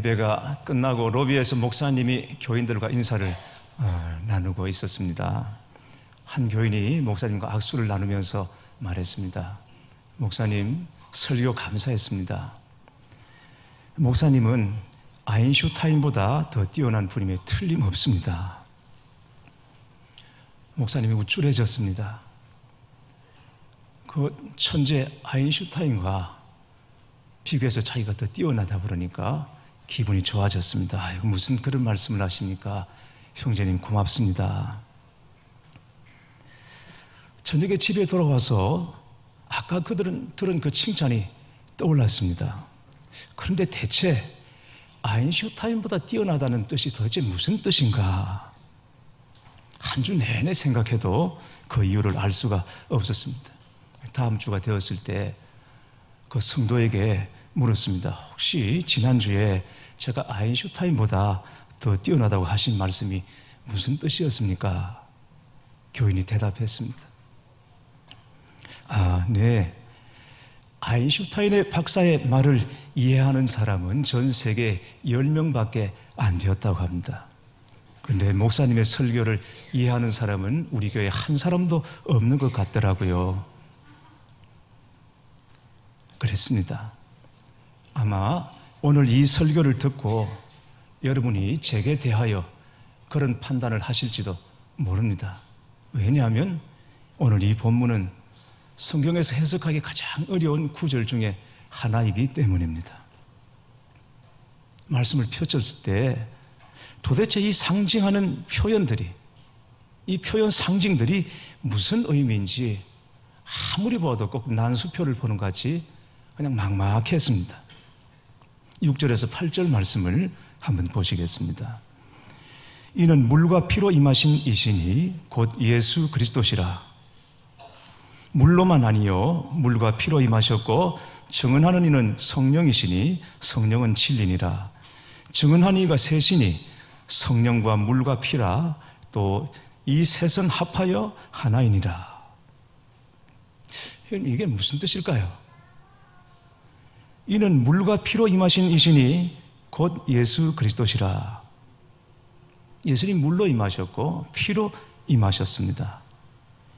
예배가 끝나고 로비에서 목사님이 교인들과 인사를 나누고 있었습니다. 한 교인이 목사님과 악수를 나누면서 말했습니다. 목사님, 설교 감사했습니다. 목사님은 아인슈타인보다 더 뛰어난 분임에 틀림없습니다. 목사님이 우쭐해졌습니다. 그 천재 아인슈타인과 비교해서 자기가 더 뛰어나다 그러니까 기분이 좋아졌습니다. 아이고, 무슨 그런 말씀을 하십니까? 형제님 고맙습니다. 저녁에 집에 돌아와서 아까 그들은 들은 그 칭찬이 떠올랐습니다. 그런데 대체 아인슈타인보다 뛰어나다는 뜻이 도대체 무슨 뜻인가? 한 주 내내 생각해도 그 이유를 알 수가 없었습니다. 다음 주가 되었을 때 그 성도에게 물었습니다. 혹시 지난주에 제가 아인슈타인보다 더 뛰어나다고 하신 말씀이 무슨 뜻이었습니까? 교인이 대답했습니다. 네. 아인슈타인의 박사의 말을 이해하는 사람은 전 세계 10명밖에 안 되었다고 합니다. 그런데 목사님의 설교를 이해하는 사람은 우리 교회에 한 사람도 없는 것 같더라고요. 그랬습니다. 아마 오늘 이 설교를 듣고 여러분이 제게 대하여 그런 판단을 하실지도 모릅니다. 왜냐하면 오늘 이 본문은 성경에서 해석하기 가장 어려운 구절 중에 하나이기 때문입니다. 말씀을 펼쳤을 때 도대체 이 상징하는 표현들이, 이 표현 상징들이 무슨 의미인지 아무리 봐도 꼭 난수표를 보는 것 같이 그냥 막막했습니다. 6절에서 8절 말씀을 한번 보시겠습니다. 이는 물과 피로 임하신 이시니 곧 예수 그리스도시라. 물로만 아니요 물과 피로 임하셨고 증언하는 이는 성령이시니 성령은 진리니라. 증언하는 이가 셋이니 성령과 물과 피라. 또 이 셋은 합하여 하나이니라. 이게 무슨 뜻일까요? 이는 물과 피로 임하신 이시니 곧 예수 그리스도시라. 예수님 물로 임하셨고 피로 임하셨습니다.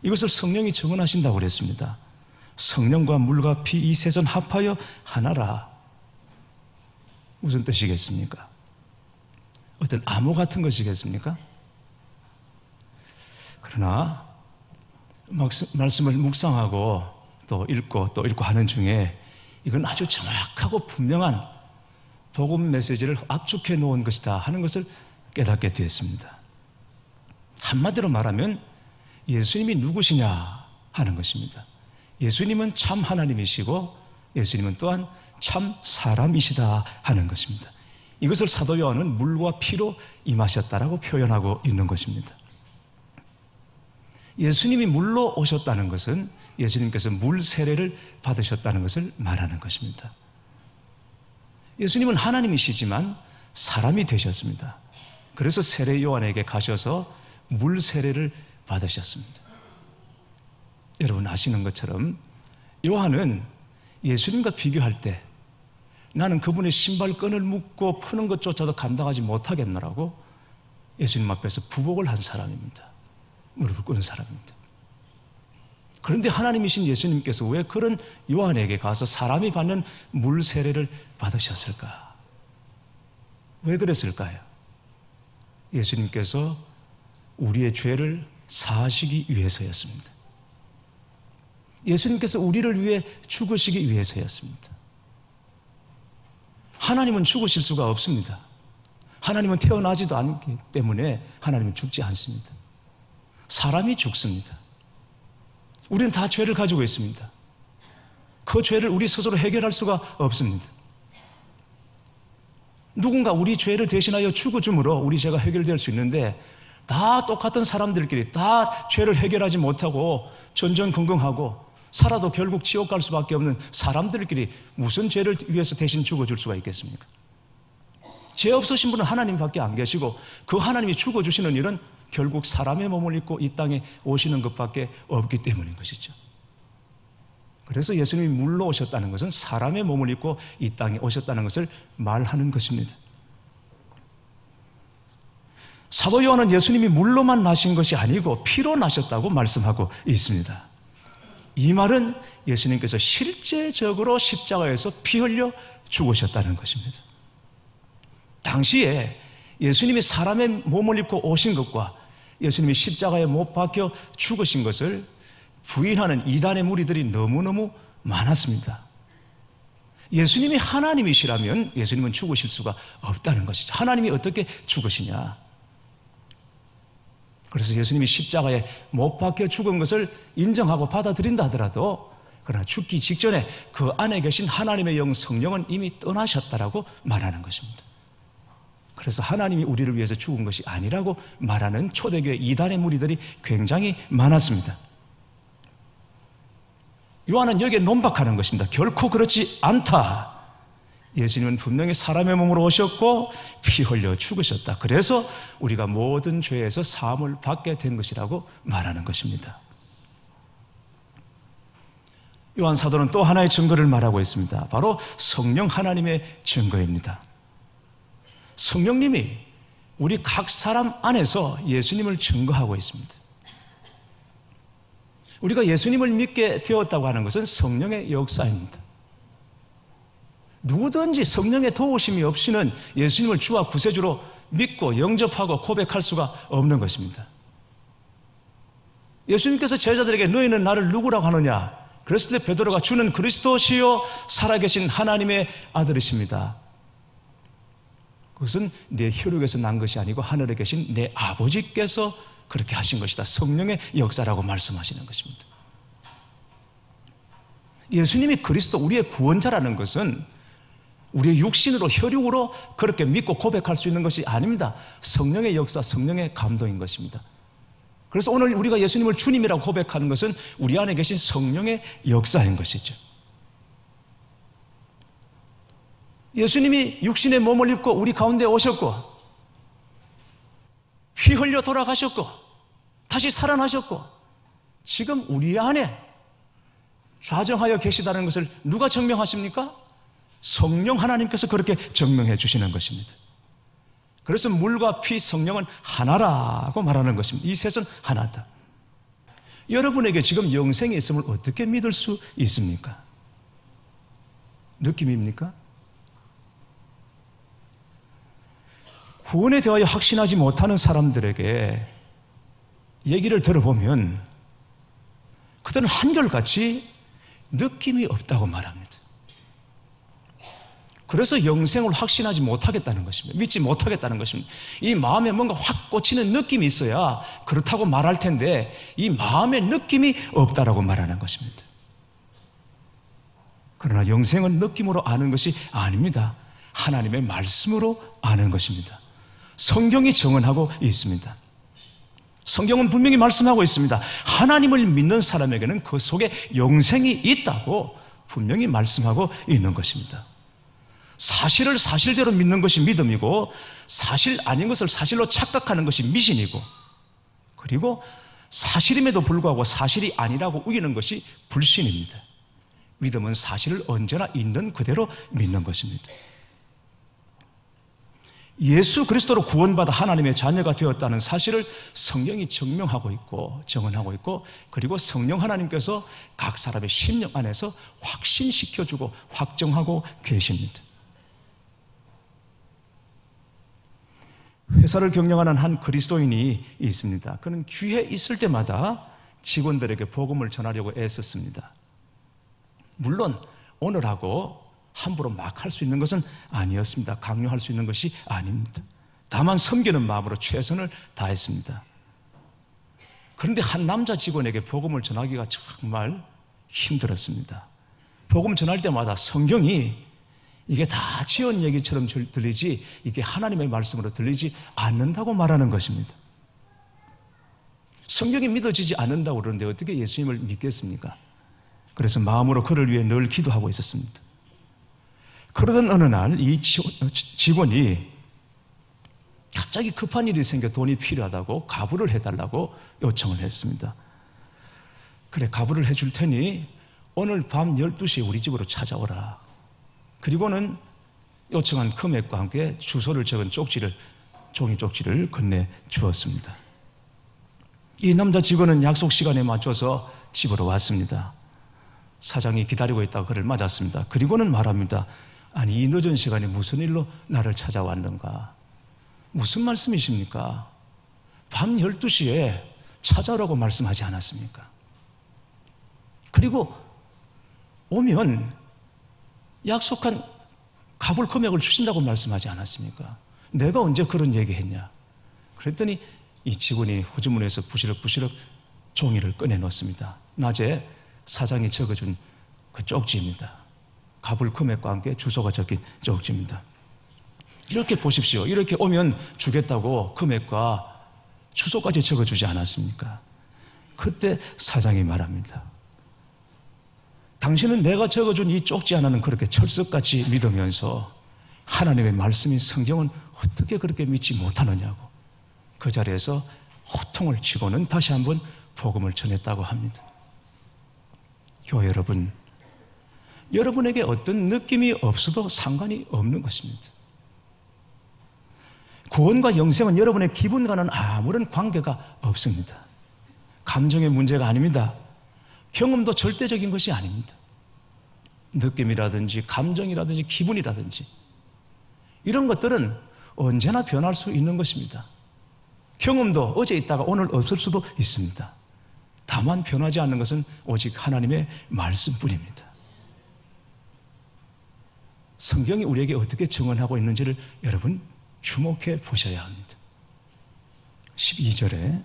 이것을 성령이 증언하신다고 그랬습니다. 성령과 물과 피 이 셋은 합하여 하나라. 무슨 뜻이겠습니까? 어떤 암호 같은 것이겠습니까? 그러나 말씀을 묵상하고 또 읽고 하는 중에 이건 아주 정확하고 분명한 복음 메시지를 압축해 놓은 것이다 하는 것을 깨닫게 되었습니다. 한마디로 말하면 예수님이 누구시냐 하는 것입니다. 예수님은 참 하나님이시고 예수님은 또한 참 사람이시다 하는 것입니다. 이것을 사도 요한은 물과 피로 임하셨다라고 표현하고 있는 것입니다. 예수님이 물로 오셨다는 것은 예수님께서 물 세례를 받으셨다는 것을 말하는 것입니다. 예수님은 하나님이시지만 사람이 되셨습니다. 그래서 세례 요한에게 가셔서 물 세례를 받으셨습니다. 여러분 아시는 것처럼 요한은 예수님과 비교할 때 나는 그분의 신발끈을 묶고 푸는 것조차도 감당하지 못하겠노라고 예수님 앞에서 부복을 한 사람입니다. 무릎을 꿇은 사람입니다. 그런데 하나님이신 예수님께서 왜 그런 요한에게 가서 사람이 받는 물 세례를 받으셨을까? 왜 그랬을까요? 예수님께서 우리의 죄를 사하시기 위해서였습니다. 예수님께서 우리를 위해 죽으시기 위해서였습니다. 하나님은 죽으실 수가 없습니다. 하나님은 태어나지도 않기 때문에 하나님은 죽지 않습니다. 사람이 죽습니다. 우리는 다 죄를 가지고 있습니다. 그 죄를 우리 스스로 해결할 수가 없습니다. 누군가 우리 죄를 대신하여 죽어줌으로 우리 죄가 해결될 수 있는데 다 똑같은 사람들끼리 다 죄를 해결하지 못하고 전전긍긍하고 살아도 결국 지옥 갈 수밖에 없는 사람들끼리 무슨 죄를 위해서 대신 죽어줄 수가 있겠습니까? 죄 없으신 분은 하나님밖에 안 계시고 그 하나님이 죽어주시는 일은 결국 사람의 몸을 입고 이 땅에 오시는 것밖에 없기 때문인 것이죠. 그래서 예수님이 물로 오셨다는 것은 사람의 몸을 입고 이 땅에 오셨다는 것을 말하는 것입니다. 사도 요한은 예수님이 물로만 나신 것이 아니고 피로 나셨다고 말씀하고 있습니다. 이 말은 예수님께서 실제적으로 십자가에서 피 흘려 죽으셨다는 것입니다. 당시에 예수님이 사람의 몸을 입고 오신 것과 예수님이 십자가에 못 박혀 죽으신 것을 부인하는 이단의 무리들이 너무너무 많았습니다. 예수님이 하나님이시라면 예수님은 죽으실 수가 없다는 것이죠. 하나님이 어떻게 죽으시냐? 그래서 예수님이 십자가에 못 박혀 죽은 것을 인정하고 받아들인다 하더라도 그러나 죽기 직전에 그 안에 계신 하나님의 영 성령은 이미 떠나셨다라고 말하는 것입니다. 그래서 하나님이 우리를 위해서 죽은 것이 아니라고 말하는 초대교회 이단의 무리들이 굉장히 많았습니다. 요한은 여기에 논박하는 것입니다. 결코 그렇지 않다. 예수님은 분명히 사람의 몸으로 오셨고 피 흘려 죽으셨다. 그래서 우리가 모든 죄에서 사함을 받게 된 것이라고 말하는 것입니다. 요한 사도는 또 하나의 증거를 말하고 있습니다. 바로 성령 하나님의 증거입니다. 성령님이 우리 각 사람 안에서 예수님을 증거하고 있습니다. 우리가 예수님을 믿게 되었다고 하는 것은 성령의 역사입니다. 누구든지 성령의 도우심이 없이는 예수님을 주와 구세주로 믿고 영접하고 고백할 수가 없는 것입니다. 예수님께서 제자들에게 너희는 나를 누구라고 하느냐? 그랬을 때 베드로가 주는 그리스도시요 살아계신 하나님의 아들이십니다. 그것은 내 혈육에서 난 것이 아니고 하늘에 계신 내 아버지께서 그렇게 하신 것이다. 성령의 역사라고 말씀하시는 것입니다. 예수님이 그리스도 우리의 구원자라는 것은 우리의 육신으로 혈육으로 그렇게 믿고 고백할 수 있는 것이 아닙니다. 성령의 역사, 성령의 감동인 것입니다. 그래서 오늘 우리가 예수님을 주님이라고 고백하는 것은 우리 안에 계신 성령의 역사인 것이죠. 예수님이 육신의 몸을 입고 우리 가운데 오셨고 피 흘려 돌아가셨고 다시 살아나셨고 지금 우리 안에 좌정하여 계시다는 것을 누가 증명하십니까? 성령 하나님께서 그렇게 증명해 주시는 것입니다. 그래서 물과 피, 성령은 하나라고 말하는 것입니다. 이 셋은 하나다. 여러분에게 지금 영생이 있음을 어떻게 믿을 수 있습니까? 느낌입니까? 구원에 대하여 확신하지 못하는 사람들에게 얘기를 들어보면 그들은 한결같이 느낌이 없다고 말합니다. 그래서 영생을 확신하지 못하겠다는 것입니다. 믿지 못하겠다는 것입니다. 이 마음에 뭔가 확 꽂히는 느낌이 있어야 그렇다고 말할 텐데 이 마음의 느낌이 없다라고 말하는 것입니다. 그러나 영생은 느낌으로 아는 것이 아닙니다. 하나님의 말씀으로 아는 것입니다. 성경이 증언하고 있습니다. 성경은 분명히 말씀하고 있습니다. 하나님을 믿는 사람에게는 그 속에 영생이 있다고 분명히 말씀하고 있는 것입니다. 사실을 사실대로 믿는 것이 믿음이고 사실 아닌 것을 사실로 착각하는 것이 미신이고 그리고 사실임에도 불구하고 사실이 아니라고 우기는 것이 불신입니다. 믿음은 사실을 언제나 있는 그대로 믿는 것입니다. 예수 그리스도로 구원받아 하나님의 자녀가 되었다는 사실을 성경이 증명하고 있고 증언하고 있고 그리고 성령 하나님께서 각 사람의 심령 안에서 확신시켜주고 확정하고 계십니다. 회사를 경영하는 한 그리스도인이 있습니다. 그는 기회 있을 때마다 직원들에게 복음을 전하려고 애썼습니다. 물론 오늘하고 함부로 막 할 수 있는 것은 아니었습니다. 강요할 수 있는 것이 아닙니다. 다만 섬기는 마음으로 최선을 다했습니다. 그런데 한 남자 직원에게 복음을 전하기가 정말 힘들었습니다. 복음 전할 때마다 성경이 이게 다 지은 얘기처럼 들리지 이게 하나님의 말씀으로 들리지 않는다고 말하는 것입니다. 성경이 믿어지지 않는다고 그러는데 어떻게 예수님을 믿겠습니까? 그래서 마음으로 그를 위해 늘 기도하고 있었습니다. 그러던 어느 날 이 직원이 갑자기 급한 일이 생겨 돈이 필요하다고 가부를 해달라고 요청을 했습니다. 그래, 가부를 해줄 테니 오늘 밤 12시에 우리 집으로 찾아오라. 그리고는 요청한 금액과 함께 주소를 적은 쪽지를 종이 쪽지를 건네 주었습니다. 이 남자 직원은 약속 시간에 맞춰서 집으로 왔습니다. 사장이 기다리고 있다가 그를 맞았습니다. 그리고는 말합니다. 아니, 이 늦은 시간에 무슨 일로 나를 찾아왔는가? 무슨 말씀이십니까? 밤 12시에 찾아오라고 말씀하지 않았습니까? 그리고 오면 약속한 갚을 금액을 주신다고 말씀하지 않았습니까? 내가 언제 그런 얘기했냐? 그랬더니 이 직원이 호주머니에서 부시럭부시럭 종이를 꺼내 놓습니다. 낮에 사장이 적어준 그 쪽지입니다. 갚을 금액과 함께 주소가 적힌 쪽지입니다. 이렇게 보십시오. 이렇게 오면 주겠다고 금액과 주소까지 적어주지 않았습니까? 그때 사장이 말합니다. 당신은 내가 적어준 이 쪽지 하나는 그렇게 철석같이 믿으면서 하나님의 말씀인 성경은 어떻게 그렇게 믿지 못하느냐고 그 자리에서 호통을 치고는 다시 한번 복음을 전했다고 합니다. 교회 여러분, 여러분에게 어떤 느낌이 없어도 상관이 없는 것입니다. 구원과 영생은 여러분의 기분과는 아무런 관계가 없습니다. 감정의 문제가 아닙니다. 경험도 절대적인 것이 아닙니다. 느낌이라든지 감정이라든지 기분이라든지 이런 것들은 언제나 변할 수 있는 것입니다. 경험도 어제 있다가 오늘 없을 수도 있습니다. 다만 변하지 않는 것은 오직 하나님의 말씀뿐입니다. 성경이 우리에게 어떻게 증언하고 있는지를 여러분 주목해 보셔야 합니다. 12절에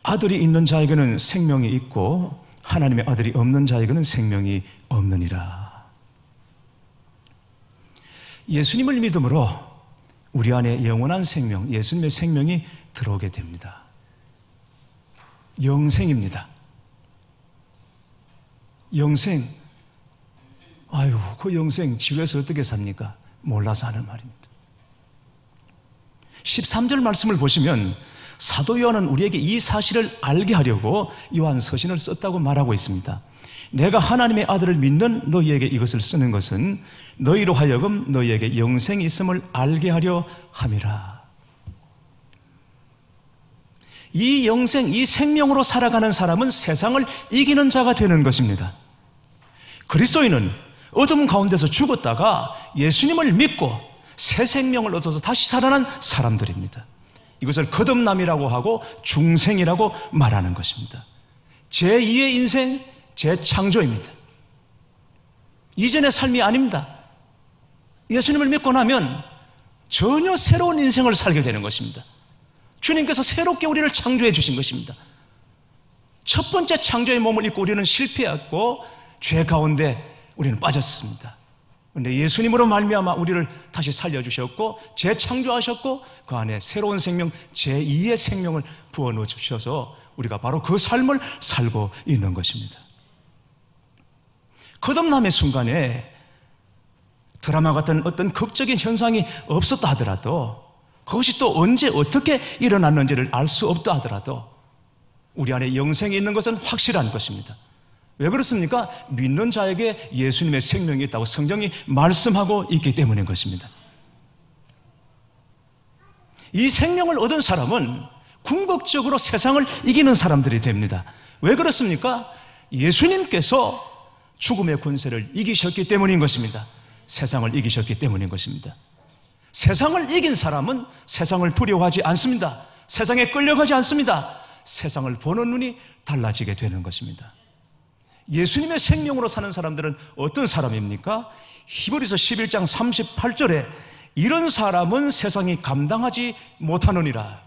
아들이 있는 자에게는 생명이 있고 하나님의 아들이 없는 자에게는 생명이 없느니라. 예수님을 믿음으로 우리 안에 영원한 생명, 예수님의 생명이 들어오게 됩니다. 영생입니다. 영생. 아유, 그 영생 지구에서 어떻게 삽니까? 몰라서 하는 말입니다. 13절 말씀을 보시면 사도 요한은 우리에게 이 사실을 알게 하려고 요한 서신을 썼다고 말하고 있습니다. 내가 하나님의 아들을 믿는 너희에게 이것을 쓰는 것은 너희로 하여금 너희에게 영생이 있음을 알게 하려 함이라. 이 영생, 이 생명으로 살아가는 사람은 세상을 이기는 자가 되는 것입니다. 그리스도인은 어둠 가운데서 죽었다가 예수님을 믿고 새 생명을 얻어서 다시 살아난 사람들입니다. 이것을 거듭남이라고 하고 중생이라고 말하는 것입니다. 제2의 인생, 재창조입니다. 이전의 삶이 아닙니다. 예수님을 믿고 나면 전혀 새로운 인생을 살게 되는 것입니다. 주님께서 새롭게 우리를 창조해 주신 것입니다. 첫 번째 창조의 몸을 입고 우리는 실패했고 죄 가운데 우리는 빠졌습니다. 그런데 예수님으로 말미암아 우리를 다시 살려주셨고 재창조하셨고 그 안에 새로운 생명, 제2의 생명을 부어넣어 주셔서 우리가 바로 그 삶을 살고 있는 것입니다. 거듭남의 순간에 드라마 같은 어떤 극적인 현상이 없었다 하더라도 그것이 또 언제 어떻게 일어났는지를 알 수 없다 하더라도 우리 안에 영생이 있는 것은 확실한 것입니다. 왜 그렇습니까? 믿는 자에게 예수님의 생명이 있다고 성경이 말씀하고 있기 때문인 것입니다. 이 생명을 얻은 사람은 궁극적으로 세상을 이기는 사람들이 됩니다. 왜 그렇습니까? 예수님께서 죽음의 권세를 이기셨기 때문인 것입니다. 세상을 이기셨기 때문인 것입니다. 세상을 이긴 사람은 세상을 두려워하지 않습니다. 세상에 끌려가지 않습니다. 세상을 보는 눈이 달라지게 되는 것입니다. 예수님의 생명으로 사는 사람들은 어떤 사람입니까? 히브리서 11장 38절에 이런 사람은 세상이 감당하지 못하느니라.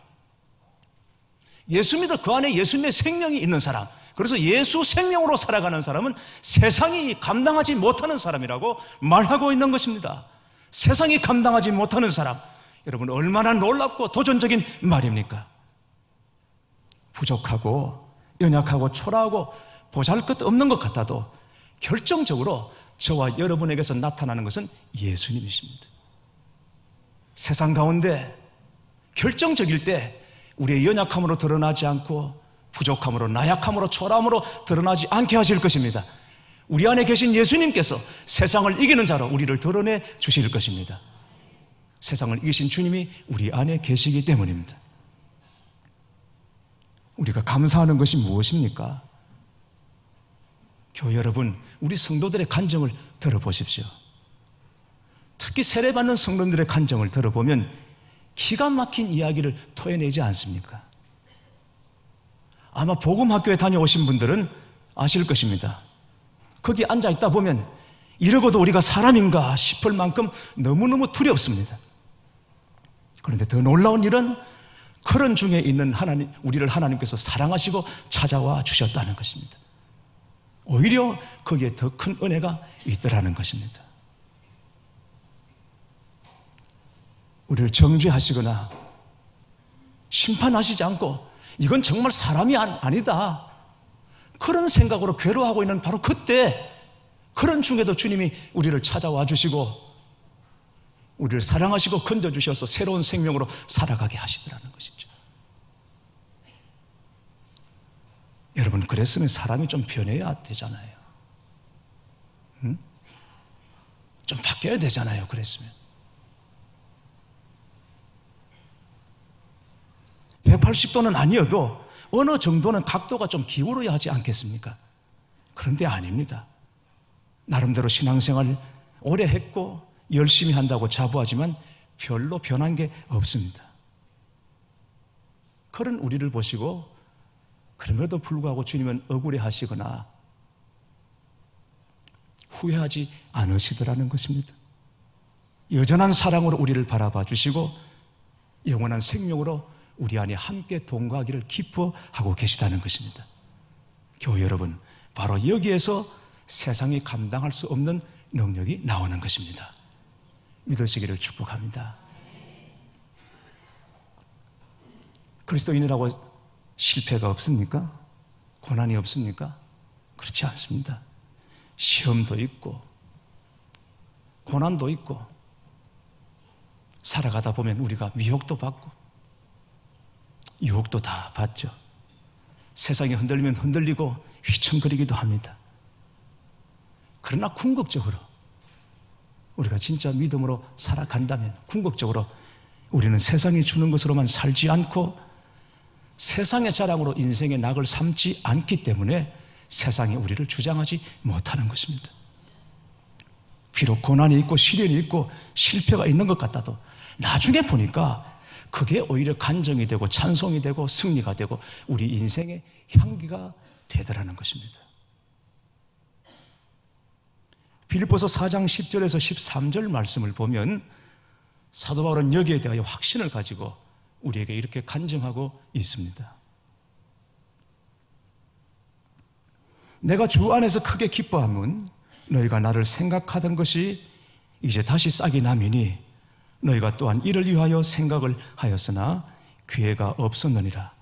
예수 믿어 그 안에 예수님의 생명이 있는 사람, 그래서 예수 생명으로 살아가는 사람은 세상이 감당하지 못하는 사람이라고 말하고 있는 것입니다. 세상이 감당하지 못하는 사람, 여러분 얼마나 놀랍고 도전적인 말입니까? 부족하고 연약하고 초라하고 보잘것없는 것 같아도 결정적으로 저와 여러분에게서 나타나는 것은 예수님이십니다. 세상 가운데 결정적일 때 우리의 연약함으로 드러나지 않고 부족함으로, 나약함으로, 초라함으로 드러나지 않게 하실 것입니다. 우리 안에 계신 예수님께서 세상을 이기는 자로 우리를 드러내 주실 것입니다. 세상을 이기신 주님이 우리 안에 계시기 때문입니다. 우리가 감사하는 것이 무엇입니까? 교회 여러분, 우리 성도들의 간증을 들어보십시오. 특히 세례받는 성도들의 간증을 들어보면 기가 막힌 이야기를 토해내지 않습니까? 아마 복음학교에 다녀오신 분들은 아실 것입니다. 거기 앉아있다 보면 이러고도 우리가 사람인가 싶을 만큼 너무너무 두렵습니다. 그런데 더 놀라운 일은 그런 중에 있는 하나님, 우리를 하나님께서 사랑하시고 찾아와 주셨다는 것입니다. 오히려 거기에 더 큰 은혜가 있더라는 것입니다. 우리를 정죄하시거나 심판하시지 않고 이건 정말 사람이 아니다, 그런 생각으로 괴로워하고 있는 바로 그때, 그런 중에도 주님이 우리를 찾아와 주시고 우리를 사랑하시고 건져주셔서 새로운 생명으로 살아가게 하시더라는 것이죠. 여러분, 그랬으면 사람이 좀 변해야 되잖아요. 응? 좀 바뀌어야 되잖아요. 그랬으면 180도는 아니어도 어느 정도는 각도가 좀 기울어야 하지 않겠습니까? 그런데 아닙니다. 나름대로 신앙생활 오래 했고 열심히 한다고 자부하지만 별로 변한 게 없습니다. 그런 우리를 보시고 그럼에도 불구하고 주님은 억울해하시거나 후회하지 않으시더라는 것입니다. 여전한 사랑으로 우리를 바라봐 주시고 영원한 생명으로 우리 안에 함께 동거하기를 기뻐하고 계시다는 것입니다. 교회 여러분, 바로 여기에서 세상이 감당할 수 없는 능력이 나오는 것입니다. 믿으시기를 축복합니다. 그리스도인이라고 실패가 없습니까? 고난이 없습니까? 그렇지 않습니다. 시험도 있고 고난도 있고 살아가다 보면 우리가 미혹도 받고 유혹도 다 받죠. 세상이 흔들리면 흔들리고 휘청거리기도 합니다. 그러나 궁극적으로 우리가 진짜 믿음으로 살아간다면 궁극적으로 우리는 세상이 주는 것으로만 살지 않고 세상의 자랑으로 인생의 낙을 삼지 않기 때문에 세상이 우리를 주장하지 못하는 것입니다. 비록 고난이 있고 시련이 있고 실패가 있는 것 같아도 나중에 보니까 그게 오히려 간정이 되고 찬송이 되고 승리가 되고 우리 인생의 향기가 되더라는 것입니다. 빌립보서 4장 10절에서 13절 말씀을 보면 사도 바울은 여기에 대하여 확신을 가지고 우리에게 이렇게 간증하고 있습니다. 내가 주 안에서 크게 기뻐함은 너희가 나를 생각하던 것이 이제 다시 싹이 나미니 너희가 또한 이를 위하여 생각을 하였으나 기회가 없었느니라.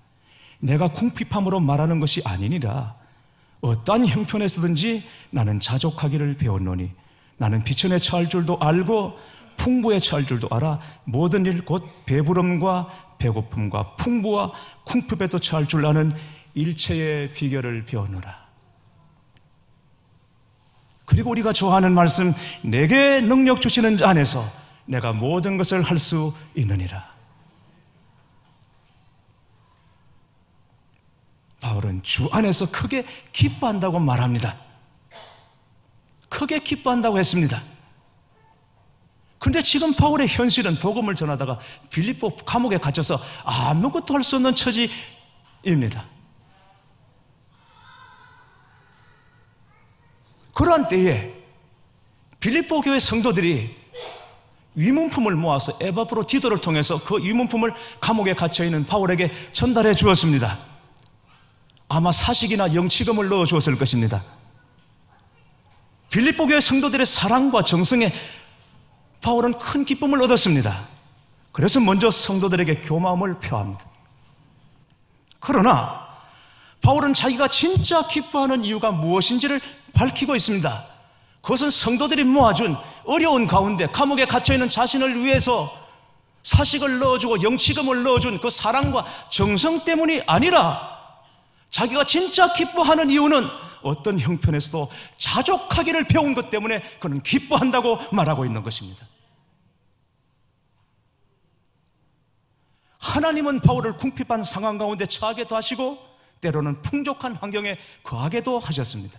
내가 궁핍함으로 말하는 것이 아니니라. 어떠한 형편에서든지 나는 자족하기를 배웠노니 나는 비천에 처할 줄도 알고 풍부에 처할 줄도 알아 모든 일 곧 배부름과 배고픔과 풍부와 궁핍에도 처할 줄 아는 일체의 비결을 배웠노라. 그리고 우리가 좋아하는 말씀, 내게 능력 주시는 자 안에서 내가 모든 것을 할 수 있느니라. 바울은 주 안에서 크게 기뻐한다고 말합니다. 크게 기뻐한다고 했습니다. 그런데 지금 바울의 현실은 복음을 전하다가 빌립보 감옥에 갇혀서 아무것도 할 수 없는 처지입니다. 그러한 때에 빌립보 교회 성도들이 위문품을 모아서 에바브로디도를 통해서 그 위문품을 감옥에 갇혀있는 바울에게 전달해 주었습니다. 아마 사식이나 영치금을 넣어 주었을 것입니다. 빌립보 교회 성도들의 사랑과 정성에 바울은 큰 기쁨을 얻었습니다. 그래서 먼저 성도들에게 교마음을 표합니다. 그러나 바울은 자기가 진짜 기뻐하는 이유가 무엇인지를 밝히고 있습니다. 그것은 성도들이 모아준 어려운 가운데 감옥에 갇혀있는 자신을 위해서 사식을 넣어주고 영치금을 넣어준 그 사랑과 정성 때문이 아니라 자기가 진짜 기뻐하는 이유는 어떤 형편에서도 자족하기를 배운 것 때문에 그는 기뻐한다고 말하고 있는 것입니다. 하나님은 바울을 궁핍한 상황 가운데 처하게도 하시고 때로는 풍족한 환경에 거하게도 하셨습니다.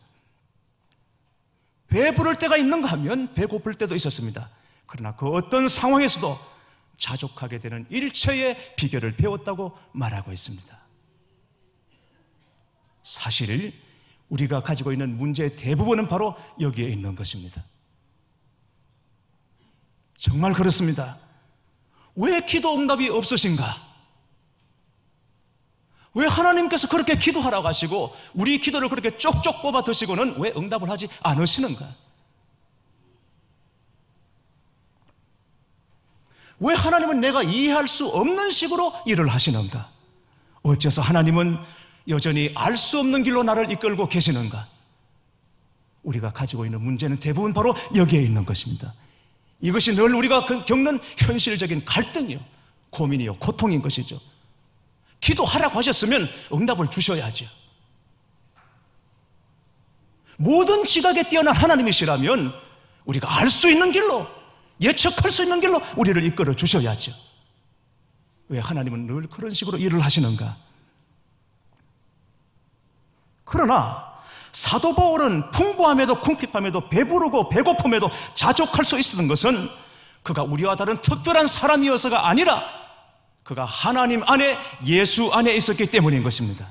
배부를 때가 있는가 하면 배고플 때도 있었습니다. 그러나 그 어떤 상황에서도 자족하게 되는 일체의 비결을 배웠다고 말하고 있습니다. 사실 우리가 가지고 있는 문제의 대부분은 바로 여기에 있는 것입니다. 정말 그렇습니다. 왜 기도 응답이 없으신가? 왜 하나님께서 그렇게 기도하라고 하시고 우리 기도를 그렇게 쪽쪽 뽑아 드시고는 왜 응답을 하지 않으시는가? 왜 하나님은 내가 이해할 수 없는 식으로 일을 하시는가? 어째서 하나님은 여전히 알 수 없는 길로 나를 이끌고 계시는가? 우리가 가지고 있는 문제는 대부분 바로 여기에 있는 것입니다. 이것이 늘 우리가 겪는 현실적인 갈등이요, 고민이요, 고통인 것이죠. 기도하라고 하셨으면 응답을 주셔야죠. 모든 지각에 뛰어난 하나님이시라면 우리가 알 수 있는 길로, 예측할 수 있는 길로 우리를 이끌어 주셔야죠. 왜 하나님은 늘 그런 식으로 일을 하시는가? 그러나 사도 바울은 풍부함에도 궁핍함에도 배부르고 배고픔에도 자족할 수 있었던 것은 그가 우리와 다른 특별한 사람이어서가 아니라 그가 하나님 안에, 예수 안에 있었기 때문인 것입니다.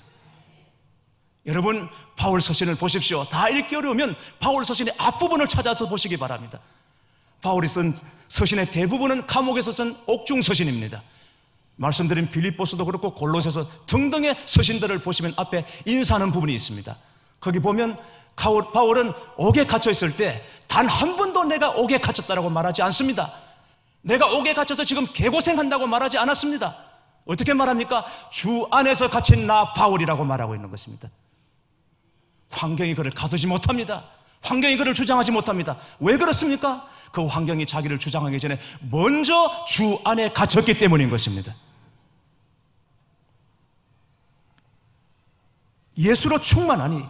여러분, 바울 서신을 보십시오. 다 읽기 어려우면 바울 서신의 앞부분을 찾아서 보시기 바랍니다. 바울이 쓴 서신의 대부분은 감옥에서 쓴 옥중 서신입니다. 말씀드린 빌립보서도 그렇고 골로새서 등등의 서신들을 보시면 앞에 인사하는 부분이 있습니다. 거기 보면 바울은 옥에 갇혀 있을 때 단 한 번도 내가 옥에 갇혔다라고 말하지 않습니다. 내가 옥에 갇혀서 지금 개고생한다고 말하지 않았습니다. 어떻게 말합니까? 주 안에서 갇힌 나 바울이라고 말하고 있는 것입니다. 환경이 그를 가두지 못합니다. 환경이 그를 주장하지 못합니다. 왜 그렇습니까? 그 환경이 자기를 주장하기 전에 먼저 주 안에 갇혔기 때문인 것입니다. 예수로 충만하니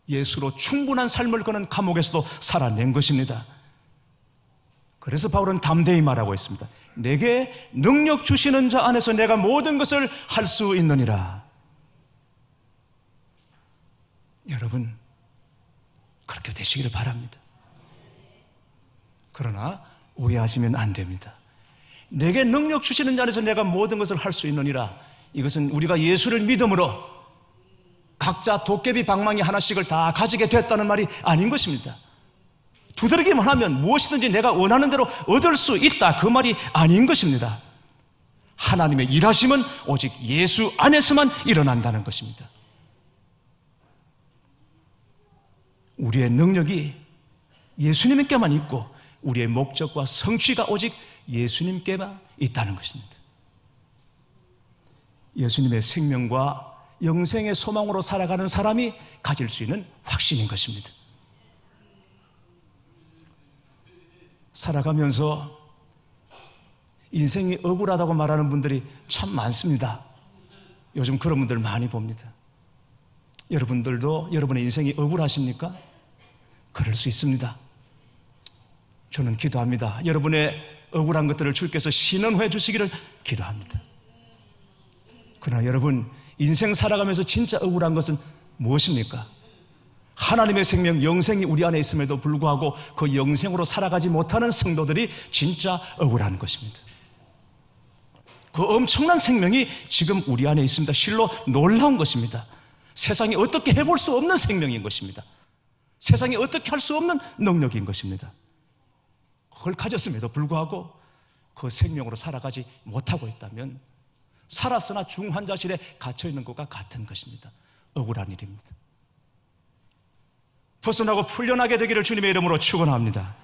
예수로 충분한 삶을 그는 감옥에서도 살아낸 것입니다. 그래서 바울은 담대히 말하고 있습니다. 내게 능력 주시는 자 안에서 내가 모든 것을 할 수 있느니라. 여러분, 그렇게 되시기를 바랍니다. 그러나 오해하시면 안 됩니다. 내게 능력 주시는 자 안에서 내가 모든 것을 할 수 있느니라. 이것은 우리가 예수를 믿음으로 각자 도깨비 방망이 하나씩을 다 가지게 됐다는 말이 아닌 것입니다. 두드리기만 하면 무엇이든지 내가 원하는 대로 얻을 수 있다, 그 말이 아닌 것입니다. 하나님의 일하심은 오직 예수 안에서만 일어난다는 것입니다. 우리의 능력이 예수님께만 있고 우리의 목적과 성취가 오직 예수님께만 있다는 것입니다. 예수님의 생명과 영생의 소망으로 살아가는 사람이 가질 수 있는 확신인 것입니다. 살아가면서 인생이 억울하다고 말하는 분들이 참 많습니다. 요즘 그런 분들 많이 봅니다. 여러분들도 여러분의 인생이 억울하십니까? 그럴 수 있습니다. 저는 기도합니다. 여러분의 억울한 것들을 주께서 신원해 주시기를 기도합니다. 그러나 여러분, 인생 살아가면서 진짜 억울한 것은 무엇입니까? 하나님의 생명, 영생이 우리 안에 있음에도 불구하고 그 영생으로 살아가지 못하는 성도들이 진짜 억울한 것입니다. 그 엄청난 생명이 지금 우리 안에 있습니다. 실로 놀라운 것입니다. 세상이 어떻게 해볼 수 없는 생명인 것입니다. 세상이 어떻게 할 수 없는 능력인 것입니다. 그걸 가졌음에도 불구하고 그 생명으로 살아가지 못하고 있다면 살았으나 중환자실에 갇혀있는 것과 같은 것입니다. 억울한 일입니다. 벗어나고 풀려나게 되기를 주님의 이름으로 축원합니다.